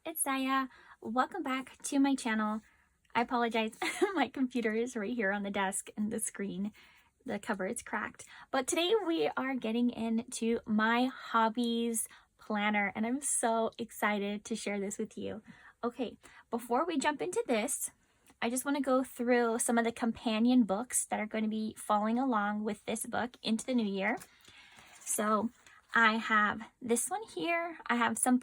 it's Zaya. Welcome back to my channel. I apologize, my computer is right here on the desk and the screen, the cover is cracked. But today we are getting into my hobbies planner and I'm so excited to share this with you. Okay, before we jump into this, I just want to go through some of the companion books that are going to be following along with this book into the new year. So I have this one here. I have some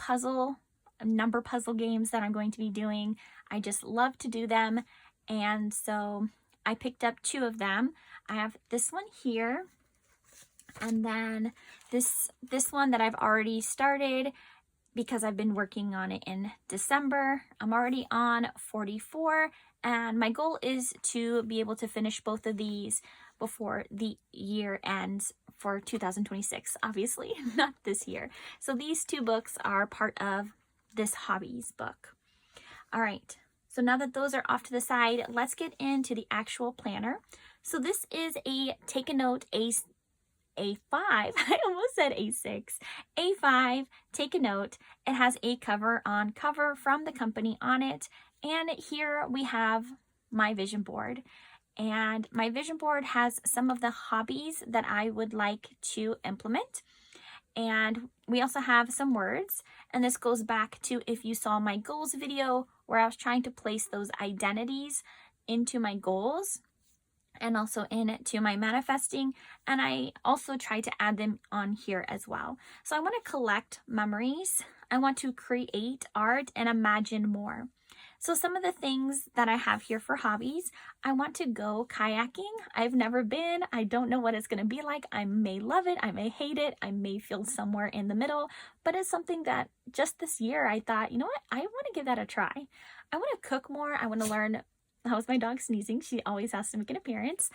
number puzzle games that I'm going to be doing. I just love to do them, and so I picked up two of them. I have this one here, and then this one that I've already started because I've been working on it in December. I'm already on 44, and my goal is to be able to finish both of these before the year ends for 2026, obviously, not this year. So these two books are part of this Hobbies book. All right, so now that those are off to the side, let's get into the actual planner. So this is a take a note A5, I almost said A6, A5, take a note. It has a cover from the company on it. And here we have my vision board. And my vision board has some of the hobbies that I would like to implement. And we also have some words, and this goes back to if you saw my goals video where I was trying to place those identities into my goals and also into my manifesting, and I also try to add them on here as well. So I want to collect memories, I want to create art and imagine more. So some of the things that I have here for hobbies, I want to go kayaking. I've never been. I don't know what it's going to be like. I may love it. I may hate it. I may feel somewhere in the middle. But it's something that just this year I thought, you know what? I want to give that a try. I want to cook more. I want to learn. How's my dog sneezing? She always has to make an appearance.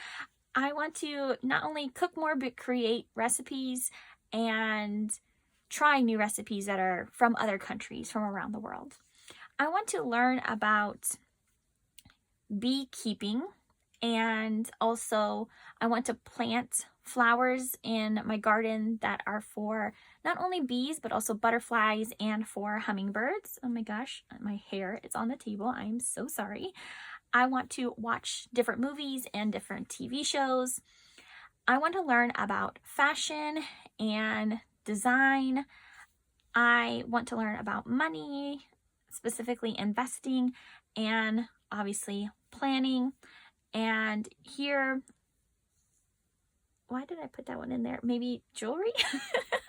I want to not only cook more, but create recipes and try new recipes that are from other countries, from around the world. I want to learn about beekeeping, and also I want to plant flowers in my garden that are for not only bees but also butterflies and for hummingbirds. Oh my gosh, my hair is on the table. I'm so sorry. I want to watch different movies and different TV shows. I want to learn about fashion and design. I want to learn about money, specifically investing, and obviously planning. And here, why did I put that one in there? Maybe jewelry?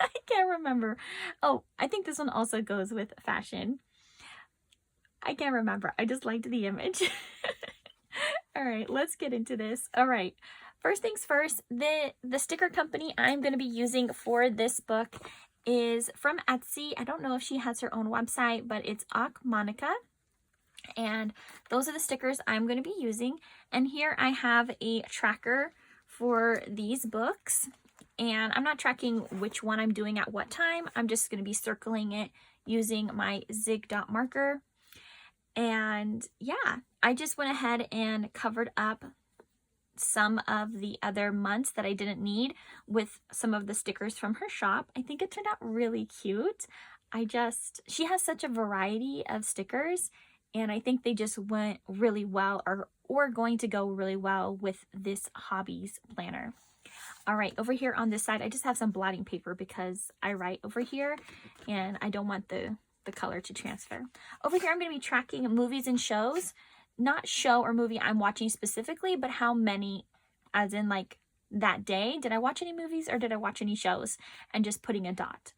I can't remember. Oh, I think this one also goes with fashion. I can't remember. I just liked the image. All right, let's get into this. All right, first things first, the sticker company I'm going to be using for this book is from Etsy. I don't know if she has her own website, but it's Monica. And those are the stickers I'm going to be using. And here I have a tracker for these books. And I'm not tracking which one I'm doing at what time. I'm just going to be circling it using my Zig dot marker. And yeah, I just went ahead and covered up some of the other months that I didn't need with some of the stickers from her shop. I think it turned out really cute. She has such a variety of stickers, and I think they just went really well or going to go really well with this Hobbies planner. All right, over here on this side, I just have some blotting paper because I write over here and I don't want the color to transfer. Over here, I'm going to be tracking movies and shows. Not show or movie I'm watching specifically, but how many, as in like that day. Did I watch any movies or did I watch any shows? And just putting a dot.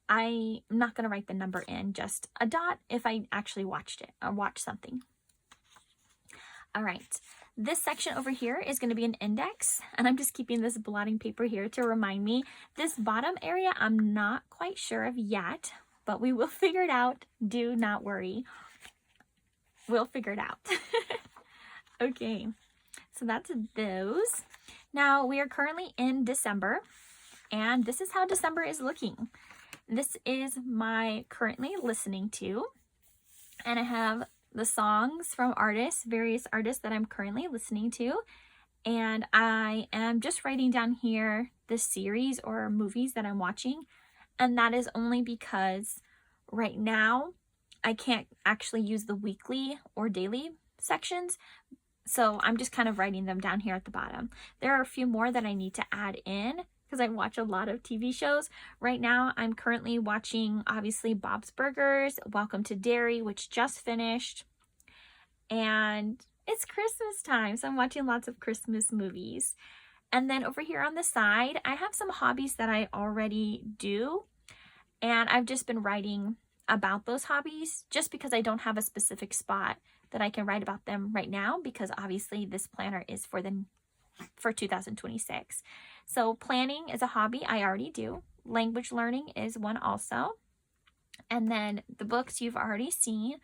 I'm not going to write the number in, just a dot if I actually watched it or watched something. All right. This section over here is going to be an index, and I'm just keeping this blotting paper here to remind me. This bottom area I'm not quite sure of yet, but we will figure it out. Do not worry. We'll figure it out. Okay, so that's those. Now we are currently in December, and this is how December is looking. This is my currently listening to, and I have the songs from artists, various artists that I'm currently listening to, and I am just writing down here the series or movies that I'm watching, and that is only because right now I can't actually use the weekly or daily sections. So I'm just kind of writing them down here at the bottom. There are a few more that I need to add in because I watch a lot of TV shows. Right now, I'm currently watching, obviously, Bob's Burgers, Welcome to Derry, which just finished. And it's Christmas time, so I'm watching lots of Christmas movies. And then over here on the side, I have some hobbies that I already do. And I've just been writing about those hobbies just because I don't have a specific spot that I can write about them right now, because obviously this planner is for 2026. So planning is a hobby I already do. Language learning is one also. And then the books you've already seen.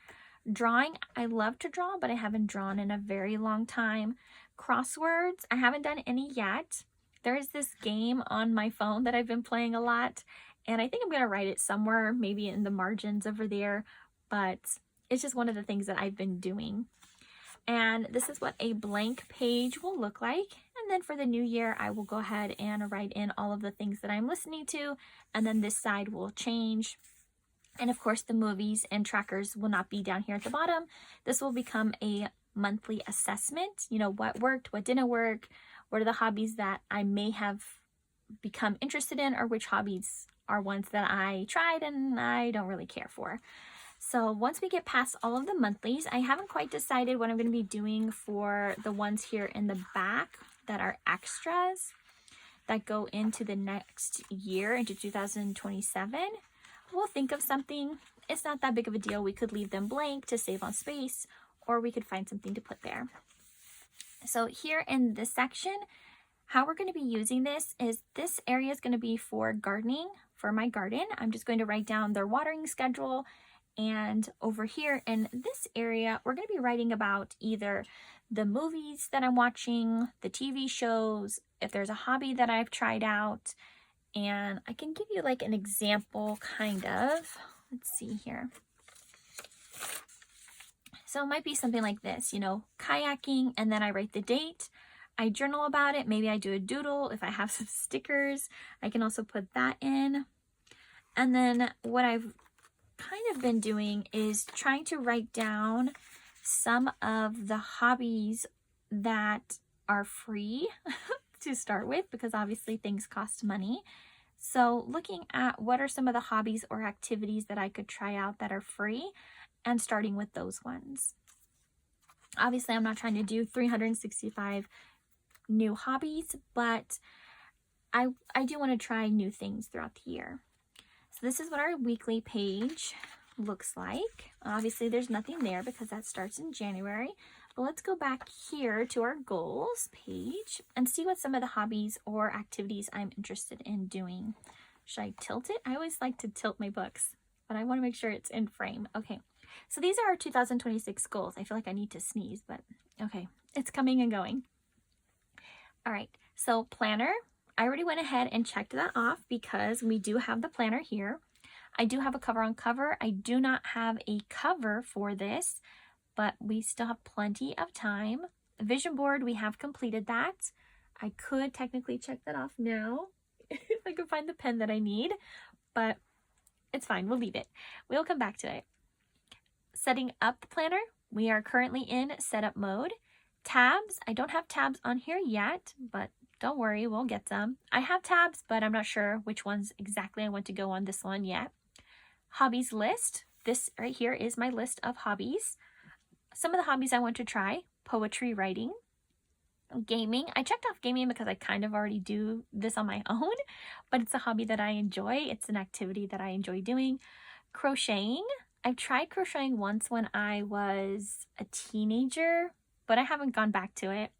Drawing, I love to draw, but I haven't drawn in a very long time. Crosswords, I haven't done any yet. There is this game on my phone that I've been playing a lot, and I think I'm going to write it somewhere, maybe in the margins over there, but it's just one of the things that I've been doing. And this is what a blank page will look like. And then for the new year, I will go ahead and write in all of the things that I'm listening to, and then this side will change. And of course, the movies and trackers will not be down here at the bottom. This will become a monthly assessment. You know, what worked, what didn't work, what are the hobbies that I may have become interested in, or which hobbies are ones that I tried and I don't really care for. So once we get past all of the monthlies, I haven't quite decided what I'm going to be doing for the ones here in the back that are extras that go into the next year, into 2027. We'll think of something. It's not that big of a deal. We could leave them blank to save on space, or we could find something to put there. So here in this section, how we're going to be using this is this area is going to be for gardening, for my garden. I'm just going to write down their watering schedule. And over here in this area, we're going to be writing about either the movies that I'm watching, the TV shows, if there's a hobby that I've tried out. And I can give you like an example, kind of. Let's see here. So it might be something like this, you know, kayaking, and then I write the date. I journal about it. Maybe I do a doodle. If I have some stickers, I can also put that in. And then what I've kind of been doing is trying to write down some of the hobbies that are free to start with, because obviously things cost money. So looking at what are some of the hobbies or activities that I could try out that are free, and starting with those ones. Obviously, I'm not trying to do 365 new hobbies, but I do want to try new things throughout the year. So this is what our weekly page looks like. Obviously, there's nothing there because that starts in January. But let's go back here to our goals page and see what some of the hobbies or activities I'm interested in doing. Should I tilt it? I always like to tilt my books, but I want to make sure it's in frame. Okay, so these are our 2026 goals. I feel like I need to sneeze, but okay, it's coming and going. All right, so planner. I already went ahead and checked that off because we do have the planner here. I do have a cover on cover. I do not have a cover for this, but we still have plenty of time. Vision board, we have completed that. I could technically check that off now if I could find the pen that I need, but it's fine. We'll leave it. We'll come back to it. Setting up the planner, we are currently in setup mode. Tabs, I don't have tabs on here yet, but don't worry, we'll get some. I have tabs, but I'm not sure which ones exactly I want to go on this one yet. Hobbies list. This right here is my list of hobbies. Some of the hobbies I want to try: poetry writing, gaming. I checked off gaming because I kind of already do this on my own, but it's a hobby that I enjoy. It's an activity that I enjoy doing. Crocheting. I've tried crocheting once when I was a teenager, but I haven't gone back to it.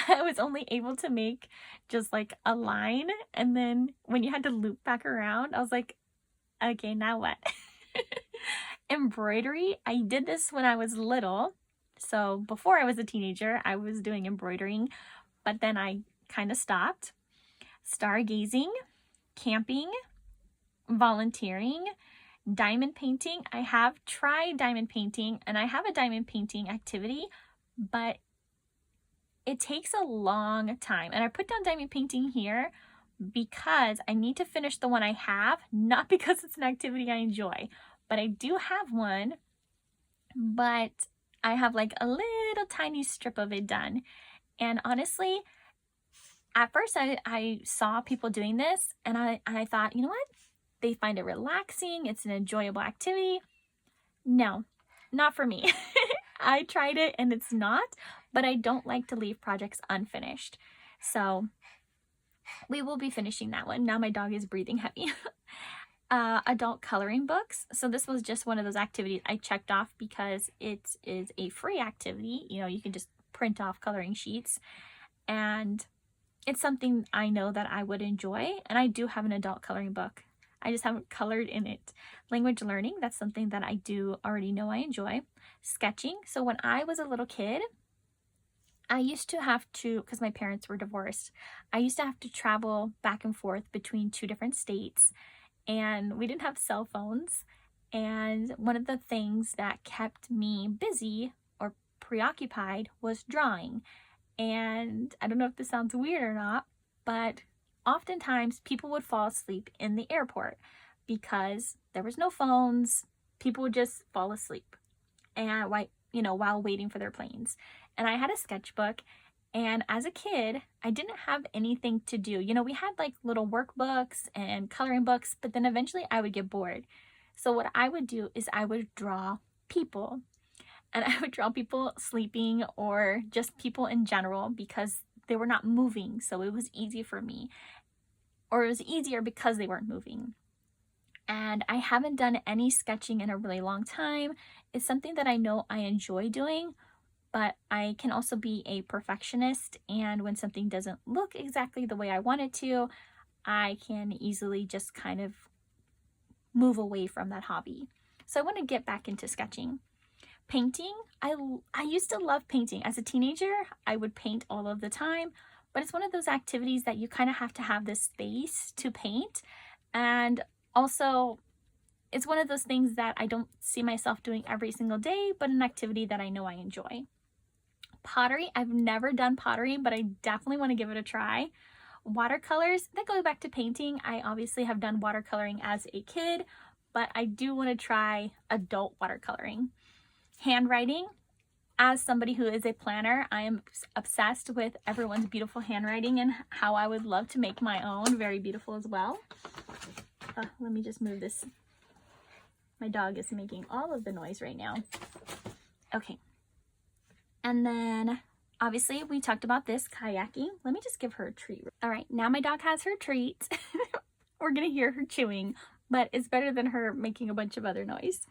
I was only able to make just like a line, and then when you had to loop back around, I was like, okay, now what? Embroidery. I did this when I was little. So before I was a teenager, I was doing embroidering, but then I kind of stopped. Stargazing, camping, volunteering, diamond painting. I have tried diamond painting, and I have a diamond painting activity, but it takes a long time. And I put down diamond painting here because I need to finish the one I have, not because it's an activity I enjoy. But I do have one but I have like a little tiny strip of it done. And honestly, at first I saw people doing this and I thought, you know what? They find it relaxing. It's an enjoyable activity. No, not for me. I tried it and it's not, but I don't like to leave projects unfinished. So we will be finishing that one. Now my dog is breathing heavy. Adult coloring books. So this was just one of those activities I checked off because it is a free activity. You know, you can just print off coloring sheets, and it's something I know that I would enjoy. And I do have an adult coloring book. I just haven't colored in it. Language learning, that's something that I do already know I enjoy. Sketching. So when I was a little kid, I used to have to, because my parents were divorced, I used to have to travel back and forth between 2 different states, and we didn't have cell phones. And one of the things that kept me busy or preoccupied was drawing. And I don't know if this sounds weird or not, but oftentimes people would fall asleep in the airport because there was no phones. People would just fall asleep and while waiting for their planes. And I had a sketchbook, and as a kid, I didn't have anything to do. You know, we had like little workbooks and coloring books, but then eventually I would get bored. So what I would do is I would draw people. And I would draw people sleeping or just people in general because they were not moving. So it was easy for me. Or it was easier because they weren't moving. And I haven't done any sketching in a really long time. It's something that I know I enjoy doing, but I can also be a perfectionist. And when something doesn't look exactly the way I want it to, I can easily just kind of move away from that hobby. So I want to get back into sketching. Painting, I used to love painting. As a teenager, I would paint all of the time, but it's one of those activities that you kind of have to have this space to paint. And also, it's one of those things that I don't see myself doing every single day, but an activity that I know I enjoy. Pottery, I've never done pottery, but I definitely want to give it a try. Watercolors, that goes back to painting. I obviously have done watercoloring as a kid, but I do want to try adult watercoloring. Handwriting, as somebody who is a planner, I am obsessed with everyone's beautiful handwriting and how I would love to make my own very beautiful as well. Let me just move this. My dog is making all of the noise right now. Okay. And then obviously we talked about this kayaking. Let me just give her a treat. All right, now my dog has her treat. We're gonna hear her chewing, but it's better than her making a bunch of other noise.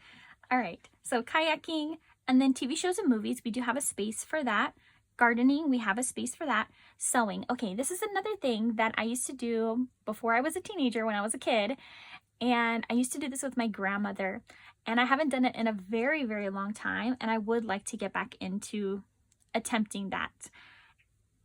All right, so kayaking, and then TV shows and movies, we do have a space for that. Gardening, we have a space for that. Sewing, okay, this is another thing that I used to do before I was a teenager when I was a kid, and I used to do this with my grandmother, and I haven't done it in a very, very long time, and I would like to get back into attempting that.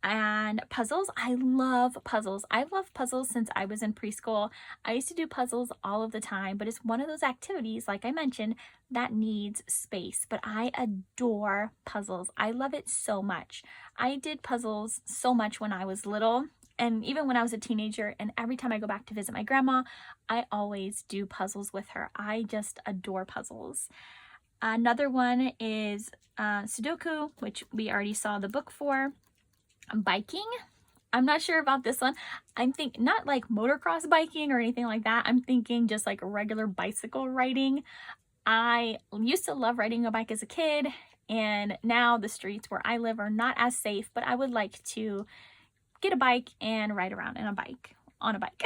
And puzzles, I love puzzles. I've loved puzzles since I was in preschool. I used to do puzzles all of the time, but it's one of those activities, like I mentioned, that needs space. But I adore puzzles. I love it so much. I did puzzles so much when I was little, and even when I was a teenager, and every time I go back to visit my grandma, I always do puzzles with her. I just adore puzzles. Another one is Sudoku, which we already saw the book for. Biking, I'm not sure about this one. I'm thinking not like motocross biking or anything like that. I'm thinking just like regular bicycle riding. I used to love riding a bike as a kid, and now the streets where I live are not as safe, but I would like to get a bike and ride around on a bike.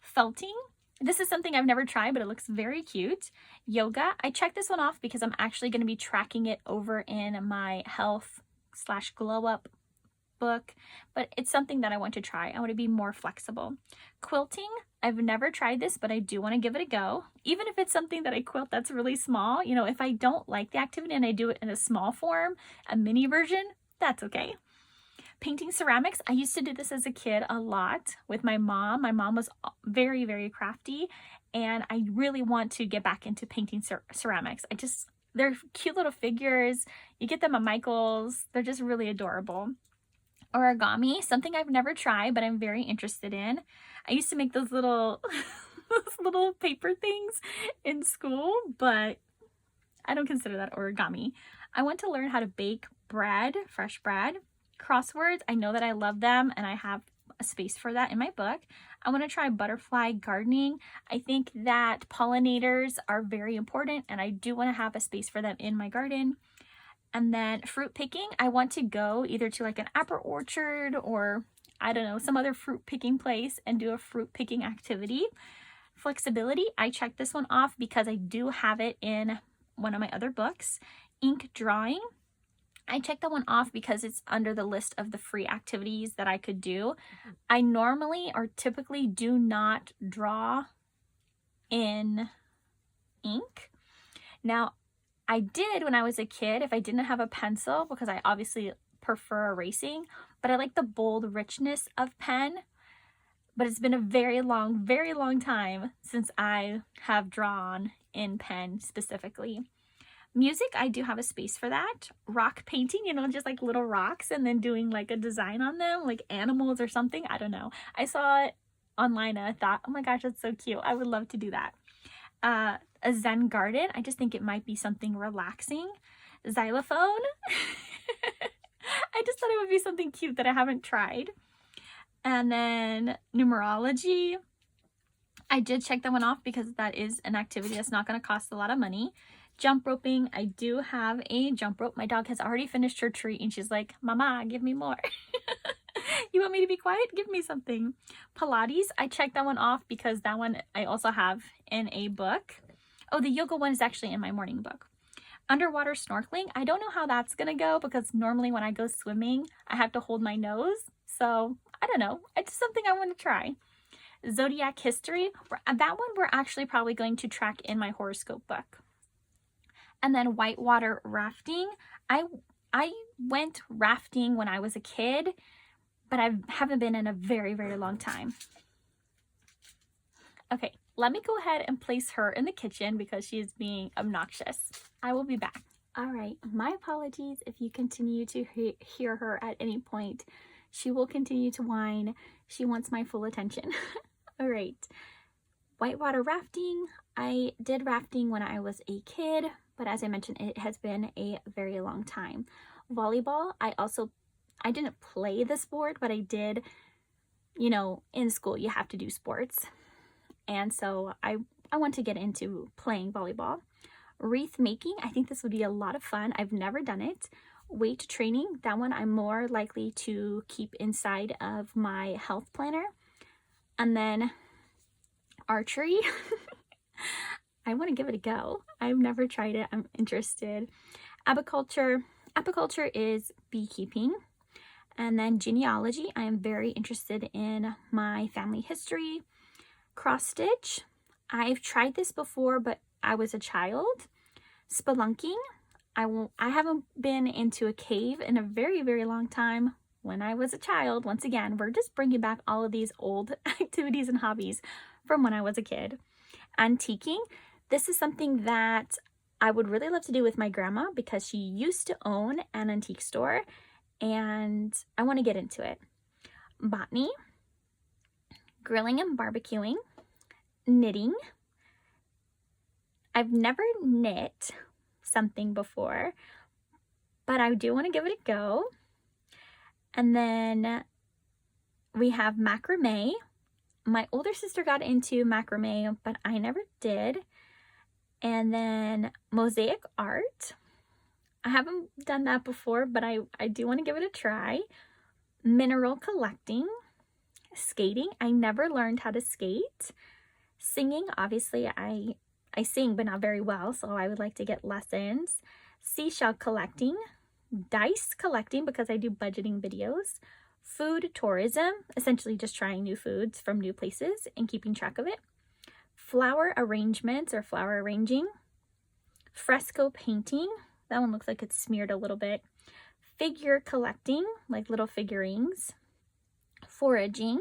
Felting, this is something I've never tried, but it looks very cute. Yoga, I checked this one off because I'm actually going to be tracking it over in my health/glow up book, but it's something that I want to try. I want to be more flexible. Quilting, I've never tried this, but I do want to give it a go. Even if it's something that I quilt that's really small, you know, if I don't like the activity and I do it in a small form, a mini version, that's okay. Painting ceramics, I used to do this as a kid a lot with my mom. My mom was very, very crafty, and I really want to get back into painting ceramics. They're cute little figures. You get them at Michael's. They're just really adorable. Origami, something I've never tried, but I'm very interested in. I used to make those little those little paper things in school, but I don't consider that origami. I want to learn how to bake bread, fresh bread. Crosswords, I know that I love them and I have a space for that in my book. I want to try butterfly gardening. I think that pollinators are very important and I do want to have a space for them in my garden. And then fruit picking, I want to go either to like an apple orchard or I don't know, some other fruit picking place and do a fruit picking activity. Flexibility, I checked this one off because I do have it in one of my other books. Ink drawing, I checked that one off because it's under the list of the free activities that I could do. I normally or typically do not draw in ink. Now, I did when I was a kid if I didn't have a pencil because I obviously prefer erasing, but I like the bold richness of pen. But it's been a very long time since I have drawn in pen specifically. Music, I do have a space for that. Rock painting, you know, just like little rocks and then doing like a design on them, like animals or something. I don't know. I saw it online and I thought, oh my gosh, that's so cute. I would love to do that. A Zen garden, I just think it might be something relaxing. Xylophone, I just thought it would be something cute that I haven't tried. And then numerology, I did check that one off because that is an activity that's not going to cost a lot of money. Jump roping, I do have a jump rope. My dog has already finished her treat and she's like, Mama, give me more. You want me to be quiet? Give me something. Pilates, I checked that one off because that one I also have in a book. Oh, the yoga one is actually in my morning book. Underwater snorkeling, I don't know how that's going to go because normally when I go swimming, I have to hold my nose. So I don't know. It's something I want to try. Zodiac history, that one we're actually probably going to track in my horoscope book. And then whitewater rafting. I went rafting when I was a kid, but I haven't been in a very long time. Okay, let me go ahead and place her in the kitchen because she is being obnoxious. I will be back. All right, my apologies if you continue to hear her at any point. She will continue to whine. She wants my full attention. All right, whitewater rafting. I did rafting when I was a kid, but as I mentioned, it has been a very long time. Volleyball, I didn't play the sport, but I did, you know, in school you have to do sports. And so I want to get into playing volleyball. Wreath making, I think this would be a lot of fun. I've never done it. Weight training, that one I'm more likely to keep inside of my health planner. And then archery, I want to give it a go. I've never tried it. I'm interested. Apiculture is beekeeping. And then genealogy, I am very interested in my family history. Cross stitch, I've tried this before, but I was a child. Spelunking, I haven't been into a cave in a very long time. When I was a child, once again, we're just bringing back all of these old activities and hobbies from when I was a kid. Antiquing, this is something that I would really love to do with my grandma because she used to own an antique store and I want to get into it. Botany, grilling and barbecuing, knitting. I've never knit something before, but I do want to give it a go. And then we have macrame. My older sister got into macrame, but I never did. And then mosaic art. I haven't done that before, but I do want to give it a try. Mineral collecting. Skating. I never learned how to skate. Singing, obviously I sing, but not very well, so I would like to get lessons. Seashell collecting. Dice collecting because I do budgeting videos. Food tourism, essentially just trying new foods from new places and keeping track of it. Flower arrangements or flower arranging. Fresco painting, that one looks like it's smeared a little bit. Figure collecting, like little figurines. Foraging,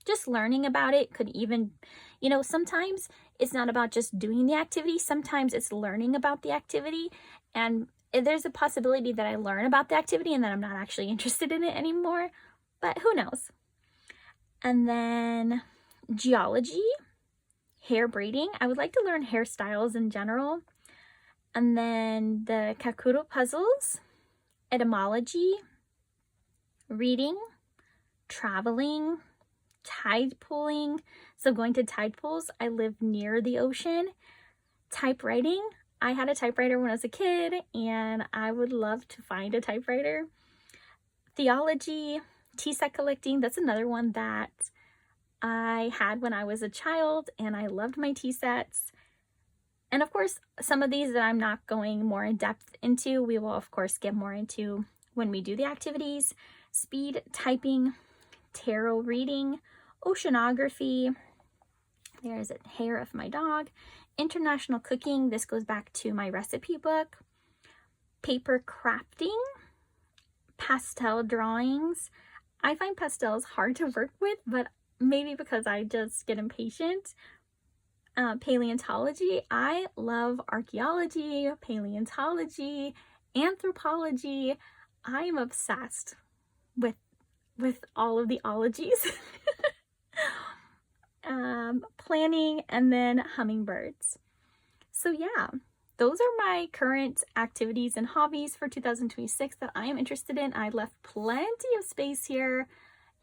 just learning about it. Could even, you know, sometimes it's not about just doing the activity, sometimes it's learning about the activity, and there's a possibility that I learn about the activity and that I'm not actually interested in it anymore, but who knows. And then geology, hair braiding. I would like to learn hairstyles in general. And then the Kakuro puzzles, etymology, reading, traveling, tide pooling. So going to tide pools, I live near the ocean. Typewriting, I had a typewriter when I was a kid and I would love to find a typewriter. Theology, tea set collecting, that's another one that I had when I was a child and I loved my tea sets. And of course, some of these that I'm not going more in depth into, we will of course get more into when we do the activities. Speed typing, tarot reading, oceanography, there's a hair of my dog, international cooking, this goes back to my recipe book, paper crafting, pastel drawings. I find pastels hard to work with, but maybe because I just get impatient. Paleontology, I love archaeology, paleontology, anthropology. I am obsessed with all of the ologies. Planning, and then hummingbirds. So yeah, those are my current activities and hobbies for 2026 that I am interested in. I left plenty of space here.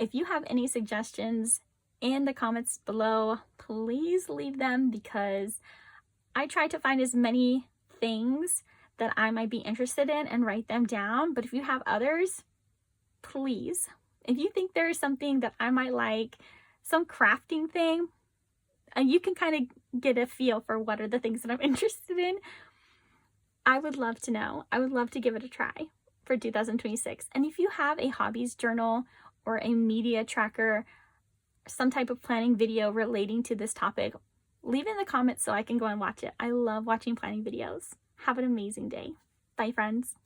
If you have any suggestions in the comments below, please leave them, because I try to find as many things that I might be interested in and write them down. But if you have others, please, if you think there is something that I might like, some crafting thing, and you can kind of get a feel for what are the things that I'm interested in, I would love to know. I would love to give it a try for 2026. And if you have a hobbies journal or a media tracker, some type of planning video relating to this topic, leave it in the comments so I can go and watch it. I love watching planning videos. Have an amazing day. Bye, friends.